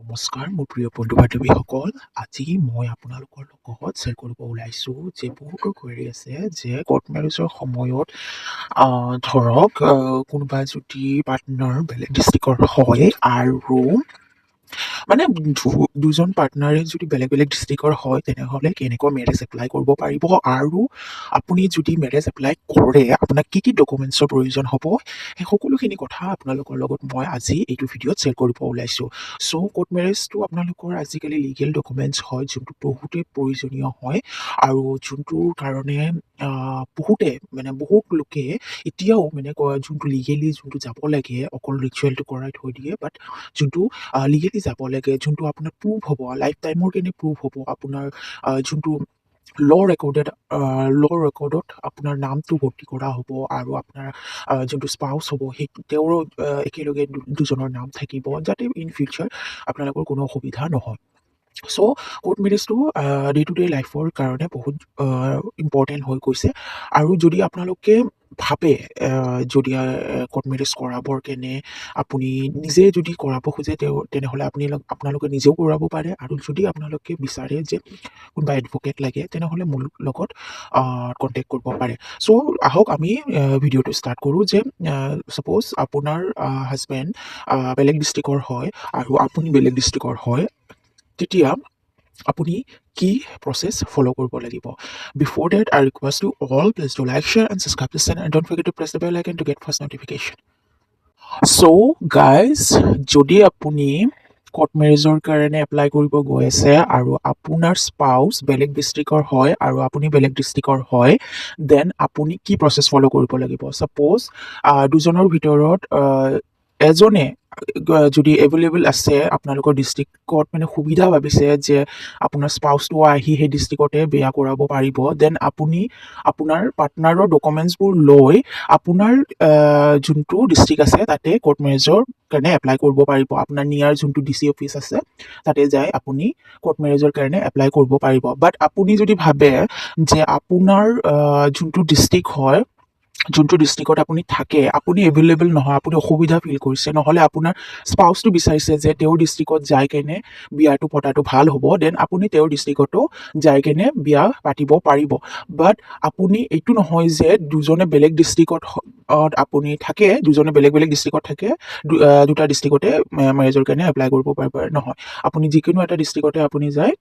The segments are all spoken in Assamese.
নমস্কাৰ মোৰ প্ৰিয় বন্ধু-বান্ধৱীসকল। আজি মই আপোনালোকৰ লগত শ্বেয়াৰ কৰিব ওলাইছোঁ যে বহুতো কুৱেৰি আছে যে কৰ্ট মেৰেজৰ সময়ত কোনোবা যদি পাৰ্টনাৰ বেলেগ ডিষ্ট্ৰিক্টৰ হয় আৰু মানে দুজন পাৰ্টনাৰে যদি বেলেগ বেলেগ ডিষ্ট্ৰিক্টৰ হয় তেনেহ'লে কেনেকৈ মেৰেজ এপ্লাই কৰিব পাৰিব আৰু আপুনি যদি মেৰেজ এপ্লাই কৰে আপোনাক কি ডকুমেণ্টছৰ প্ৰয়োজন হ'ব সেই সকলোখিনি কথা আপোনালোকৰ লগত মই আজি এইটো ভিডিঅ'ত শ্বেয়াৰ কৰিব ওলাইছোঁ। চ' কোৰ্ট মেৰেজটো আপোনালোকৰ আজিকালি লিগেল ডকুমেণ্টছ হয় যোনটো বহুতেই প্ৰয়োজনীয় হয় আৰু যোনটোৰ কাৰণে বহুত লোকে এতিয়াও যোনটো লিগেলি যোনটো যাব লাগে অকল ৰিচুৱেলটো কৰাই থৈ দিয়ে বাট যোনটো লিগেলি যাব লাগে যোনটো আপোনাৰ প্ৰুভ হ'ব লাইফ টাইমৰ কাৰণে প্ৰুভ হ'ব আপোনাৰ যোনটো ল' ৰেকৰ্ডত আপোনাৰ নামটো ভৰ্তি কৰা হ'ব আৰু আপোনাৰ যোনটো স্পাউচ হ'ব সেই তেওঁৰো একেলগে দুজনৰ নাম থাকিব যাতে ইন ফিউচাৰ আপোনালোকৰ কোনো অসুবিধা নহয়। চ' কোৰ্ট মেৰেজটো ডে টু ডে লাইফৰ কাৰণে বহুত ইম্পৰ্টেণ্ট হৈ গৈছে আৰু যদি আপোনালোকে ভাবে যদি কোৰ্ট মেৰেজ কৰাবৰ কেনে আপুনি নিজে যদি কৰাব খোজে তেনেহ'লে আপোনালোকে নিজেও কৰাব পাৰে আৰু যদি আপোনালোকে বিচাৰে যে কোনোবা এডভকেট লাগে তেনেহ'লে মোৰ লগত কণ্টেক্ট কৰিব পাৰে। চ' আহক আমি ভিডিঅ'টো ষ্টাৰ্ট কৰোঁ যে ছাপ'জ আপোনাৰ হাজবেণ্ড বেলেগ ডিষ্ট্ৰিক্টৰ হয় আৰু আপুনি বেলেগ ডিষ্ট্ৰিক্টৰ হয় তেতিয়া আপুনি কি প্ৰচেছ ফ'ল' কৰিব লাগিব। Before that I request you all please do like share and subscribe this channel and don't forget to press the bell icon to get first notification. So' guys যদি আপুনি কোৰ্ট মেৰেজৰ কাৰণে এপ্লাই কৰিব গৈ আছে আৰু আপোনাৰ স্পাউচ বেলেগ ডিষ্ট্ৰিক্টৰ হয় আৰু আপুনি বেলেগ ডিষ্ট্ৰিক্টৰ হয় দেন আপুনি কি প্ৰচেছ ফ'ল' কৰিব লাগিব। ছাপ'জ দুজনৰ ভিতৰত এজনে যদি এভেইলেবল আছে আপোনালোকৰ ডিষ্ট্ৰিক্টত সুবিধা ভাবিছে যে আপোনাৰ স্পাউচটো আহি সেই ডিষ্ট্ৰিক্টতে বিয়া কৰাব পাৰিব দেন আপুনি আপোনাৰ পাৰ্টনাৰৰ ডকুমেণ্টছবোৰ লৈ আপোনাৰ যোনটো ডিষ্ট্ৰিক্ট আছে তাতে কোৰ্ট মেৰেজৰ কাৰণে এপ্লাই কৰিব পাৰিব। আপোনাৰ নিয়াৰ যোনটো DC অফিচ আছে তাতে যাই আপুনি কোৰ্ট মেৰেজৰ কাৰণে এপ্লাই কৰিব পাৰিব। বাট আপুনি যদি ভাবে যে আপোনাৰ যোনটো ডিষ্ট্ৰিক্ট হয় যোনটো ডিষ্ট্ৰিক্টত আপুনি থাকে আপুনি এভেইলেবল নহয় আপুনি অসুবিধা ফিল কৰিছে নহ'লে আপোনাৰ স্পাউচটো বিচাৰিছে যে তেওঁৰ ডিষ্ট্ৰিক্টত যাই কেনে বিয়াটো পতাটো ভাল হ'ব দেন আপুনি তেওঁৰ ডিষ্ট্ৰিক্টতো যাই কেনে বিয়া পাতিব পাৰিব। বাট আপুনি এইটো নহয় যে দুজনে বেলেগ ডিষ্ট্ৰিক্টত আপুনি থাকে দুজনে বেলেগ বেলেগ ডিষ্ট্ৰিক্টত থাকে দুটা ডিষ্ট্ৰিক্টতে মেৰেজৰ কাৰণে এপ্লাই কৰিব পাৰিব নহয়। আপুনি যিকোনো এটা ডিষ্ট্ৰিক্টতে আপুনি যাই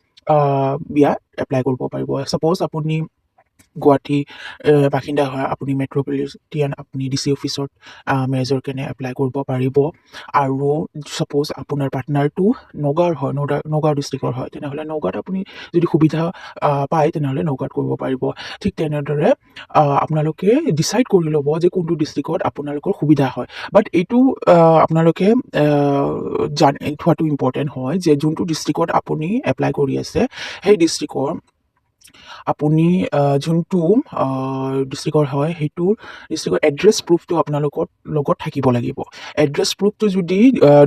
বিয়া এপ্লাই কৰিব পাৰিব। ছাপ'জ আপুনি গুৱাহাটী বাসিন্দা হয় আপুনি মেট্ৰ'পলিটিয়ান আপুনি DC অফিচত মেৰেজৰ কাৰণে এপ্লাই কৰিব পাৰিব আৰু ছাপ'জ আপোনাৰ পাৰ্টনাৰটো নগাঁৱৰ হয় নগাঁও ডিষ্ট্ৰিক্টৰ হয় তেনেহ'লে নগাঁৱত আপুনি যদি সুবিধা পায় তেনেহ'লে নগাঁৱত কৰিব পাৰিব। ঠিক তেনেদৰে আপোনালোকে ডিচাইড কৰি ল'ব যে কোনটো ডিষ্ট্ৰিক্টত আপোনালোকৰ সুবিধা হয়। বাট এইটো আপোনালোকে থোৱাটো ইম্পৰ্টেণ্ট হয় যে যোনটো ডিষ্ট্ৰিক্টত আপুনি এপ্লাই কৰি আছে সেই ডিষ্ট্ৰিক্টৰ আপুনি যোনটো ডিষ্ট্ৰিক্টৰ হয় সেইটো ডিষ্ট্ৰিক্টৰ এড্ৰেছ প্ৰুফটো আপোনালোকৰ লগত থাকিব লাগিব। এড্ৰেছ প্ৰুফটো যদি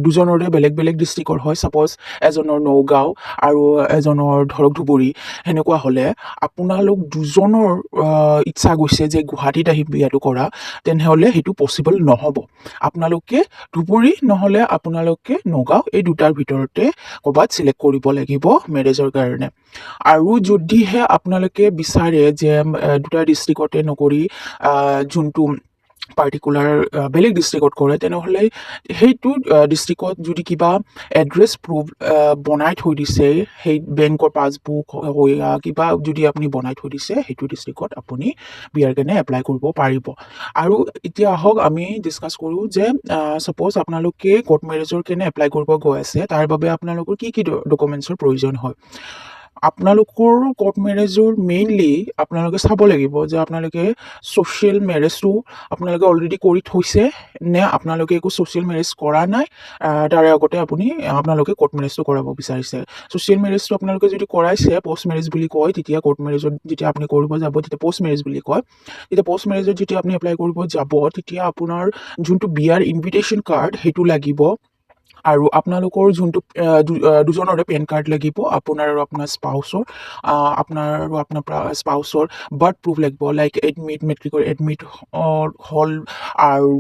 দুজনৰে বেলেগ বেলেগ ডিষ্ট্ৰিক্টৰ হয় ছাপ'জ এজনৰ নগাঁও আৰু এজনৰ ধৰক ধুবুৰী সেনেকুৱা হ'লে আপোনালোক দুজনৰ ইচ্ছা গৈছে যে গুৱাহাটীত আহি বিয়াটো কৰা তেনেহ'লে সেইটো পচিবল নহ'ব। আপোনালোকে ধুবুৰী নহ'লে আপোনালোকে নগাঁও এই দুটাৰ ভিতৰতে ক'ৰবাত চিলেক্ট কৰিব লাগিব মেৰেজৰ কাৰণে। আৰু যদিহে আপোনালোকে বিচাৰে যে দুটা ডিষ্ট্ৰিক্টতে নকৰি যোনটো পাৰ্টিকুলাৰ বেলেগ ডিষ্ট্ৰিক্টত কৰে তেনেহ'লে সেইটো ডিষ্ট্ৰিক্টত যদি কিবা এড্ৰেছ প্ৰুফ বনাই থৈ দিছে সেই বেংকৰ পাছবুক কিবা যদি আপুনি বনাই থৈ দিছে সেইটো ডিষ্ট্ৰিক্টত আপুনি বিয়াৰ কাৰণে এপ্লাই কৰিব পাৰিব। আৰু এতিয়া আহক আমি ডিছকাছ কৰোঁ যে ছাপ'জ আপোনালোকে কোৰ্ট মেৰেজৰ কাৰণে এপ্লাই কৰিব গৈ আছে তাৰ বাবে আপোনালোকৰ কি ডকুমেণ্টছৰ প্ৰয়োজন হয়। আপোনালোকৰ কোৰ্ট মেৰেজৰ মেইনলি আপোনালোকে চাব লাগিব যে আপোনালোকে ছ'চিয়েল মেৰেজটো আপোনালোকে অলৰেডি কৰি থৈছে নে আপোনালোকে একো ছ'চিয়েল মেৰেজ কৰা নাই তাৰে আগতে আপোনালোকে কোৰ্ট মেৰেজটো কৰাব বিচাৰিছে। ছ'চিয়েল মেৰেজটো আপোনালোকে যদি কৰাইছে পষ্ট মেৰেজ বুলি কয় তেতিয়া কোৰ্ট মেৰেজত যেতিয়া আপুনি কৰিব যাব তেতিয়া পষ্ট মেৰেজ বুলি কয়। তেতিয়া পষ্ট মেৰেজত যেতিয়া আপুনি এপ্লাই কৰিব যাব তেতিয়া আপোনাৰ যোনটো বিয়াৰ ইনভিটেশ্যন কাৰ্ড সেইটো লাগিব আৰু আপোনালোকৰ যোনটো দুজনৰে পেন কাৰ্ড লাগিব, আপোনাৰ আৰু আপোনাৰ স্পাউচৰ। আপোনাৰ আৰু আপোনাৰ স্পাউচৰ বাৰ্থ প্ৰুফ লাগিব, লাইক এডমিট, মেট্ৰিকৰ এডমিট হ'ল আৰু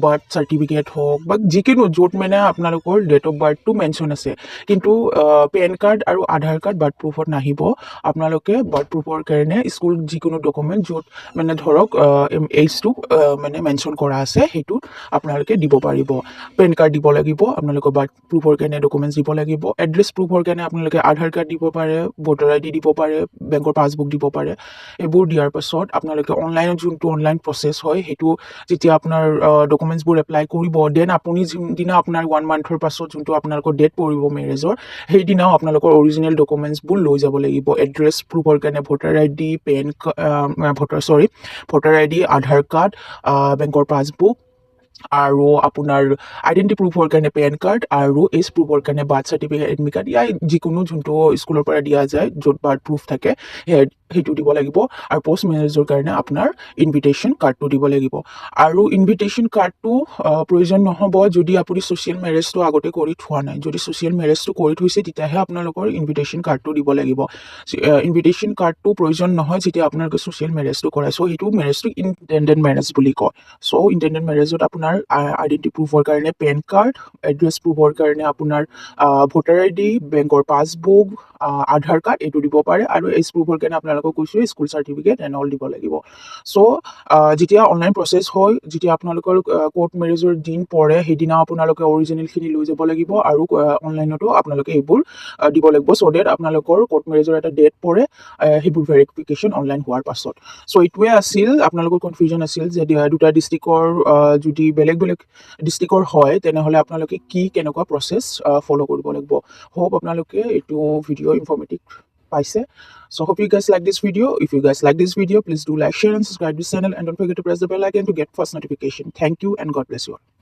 বাৰ্থ চাৰ্টিফিকেট হওক বা যিকোনো য'ত মানে আপোনালোকৰ ডেট অফ বাৰ্থটো মেনশ্যন আছে। কিন্তু পেন কাৰ্ড আৰু আধাৰ কাৰ্ড বাৰ্থ প্ৰুফত নাহিব। আপোনালোকে বাৰ্থ প্ৰুফৰ কাৰণে স্কুল যিকোনো ডকুমেণ্ট য'ত মানে ধৰক এইজটো মানে মেনশ্যন কৰা আছে সেইটোত আপোনালোকে দিব পাৰিব। পেন কাৰ্ড দিব লাগিব, আপোনালোকৰ বাৰ্থ প্ৰুফৰ কাৰণে ডকুমেণ্টছ দিব লাগিব। এড্ৰেছ প্ৰুফৰ কাৰণে আপোনালোকে আধাৰ কাৰ্ড দিব পাৰে, ভোটাৰ ID দিব পাৰে, বেংকৰ পাছবুক দিব পাৰে। এইবোৰ দিয়াৰ পাছত আপোনালোকে অনলাইনত যোনটো অনলাইন প্ৰচেছ হয় সেইটো যেতিয়া আপোনাৰ ডকুমেণ্টছবোৰ এপ্লাই কৰিব, দেন আপুনি যোনদিনা আপোনাৰ 1 মান্থৰ পাছত যোনটো আপোনালোকৰ ডেট পৰিব মেৰেজৰ, সেইদিনাও আপোনালোকৰ অৰিজিনেল ডকুমেণ্টছবোৰ লৈ যাব লাগিব। এড্ৰেছ প্ৰুফৰ কাৰণে ভোটাৰ ID, ভোটাৰ ID, আধাৰ কাৰ্ড, বেংকৰ পাছবুক, আৰু আপোনাৰ আইডেণ্টি প্ৰুফৰ কাৰণে পেন কাৰ্ড, আৰু এজ প্ৰুফৰ কাৰণে বাৰ্থ চাৰ্টিফিকেট, এডমিট কাৰ্ড, ইয়াৰ যিকোনো যোনটো স্কুলৰ পৰা দিয়া যায় য'ত বাৰ্থ প্ৰুফ থাকে সেইটো দিব লাগিব। আৰু পষ্ট মেৰেজৰ কাৰণে আপোনাৰ ইনভিটেশ্যন কাৰ্ডটো দিব লাগিব। আৰু ইনভিটেশ্যন কাৰ্ডটো প্ৰয়োজন নহ'ব যদি আপুনি ছ'চিয়েল মেৰেজটো আগতে কৰি থোৱা নাই। যদি ছ'চিয়েল মেৰেজটো কৰি থৈছে তেতিয়াহে আপোনালোকৰ ইনভিটেশ্যন কাৰ্ডটো দিব লাগিব। ইনভিটেশ্যন কাৰ্ডটো প্ৰয়োজন নহয় যেতিয়া আপোনালোকে ছ'চিয়েল মেৰেজটো কৰে। চ' সেইটো মেৰেজটো ইনটেণ্ডেড মেৰেজ বুলি কয়। চ' ইনটেণ্ডেড মেৰেজত আপোনাৰ আইডেণ্টি প্ৰুফৰ কাৰণে পেন কাৰ্ড, এড্ৰেছ প্ৰুফৰ কাৰণে আপোনাৰ ভোটাৰ ID, বেংকৰ পাছবুক, আধাৰ কাৰ্ড এইটো দিব পাৰে। আৰু এজ প্ৰুফৰ কাৰণে আপোনালোকক কৈছোঁ স্কুল চাৰ্টিফিকেট এণ্ড অল দিব লাগিব। চ' যেতিয়া অনলাইন প্ৰচেছ হয়, যেতিয়া আপোনালোকৰ কোৰ্ট মেৰেজৰ দিন পৰে, সেইদিনা আপোনালোকে অৰিজিনেলখিনি লৈ যাব লাগিব আৰু অনলাইনতো আপোনালোকে এইবোৰ দিব লাগিব। চ' ডেট আপোনালোকৰ কোৰ্ট মেৰেজৰ এটা ডেট পৰে, সেইবোৰ ভেৰিফিকেশ্যন অনলাইন হোৱাৰ পাছত। চ' এইটোৱে আছিল, আপোনালোকৰ কনফিউজন আছিল যে দুটা ডিষ্ট্ৰিক্টৰ যদি বেলেগ বেলেগ ডিষ্ট্ৰিক্টৰ হয় তেনেহ'লে আপোনালোকে কেনেকুৱা প্ৰচেছ ফ'ল' কৰিব লাগিব। হোপ আপোনালোকে এইটো ভিডিঅ' ইনফৰ্মেটিভ পাইছে। So hope you guys like this video. If you guys like this video, please do like, share and subscribe this channel, and don't forget to press the bell icon to get first notification. Thank you and God bless you all.